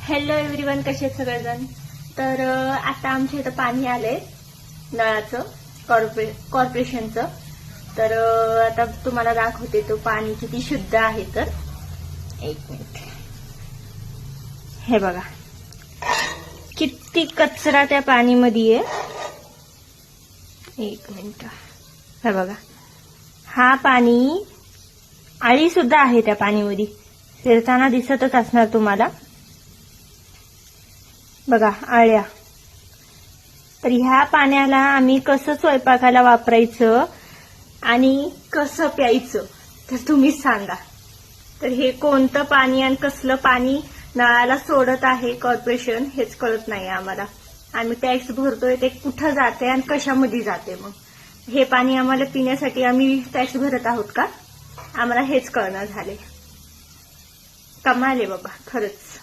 Hello everyone, कसे आहेत सगळेजण. तर आता आमच्या इथं पाणी आलंय नळाचं, कॉर्पोरेशनचं. तर आता तुम्हाला दाखवते तो पाणी किती शुद्ध आहे. तर एक मिनिट, हे बघा किती कचरा त्या पाणीमध्ये आहे. एक मिनिट, हे बघा, हा पाणी आळी सुद्धा आहे त्या पाणीमध्ये, फिरताना दिसतच असणार तुम्हाला. बघा आळ्या. तर ह्या पाण्याला आम्ही कसं स्वयंपाकाला वापरायचं आणि कसं प्यायचं तर तुम्हीच सांगा. तर हे कोणतं पाणी आणि कसलं पाणी नळाला सोडत आहे कॉर्पोरेशन हेच कळत नाही आम्हाला. आम्ही टॅक्स भरतोय ते कुठं जाते आणि कशामध्ये जाते. मग हे पाणी आम्हाला पिण्यासाठी आम्ही टॅक्स भरत आहोत का, आम्हाला हेच कळणार झाले. कमाल आहे बाबा खरंच.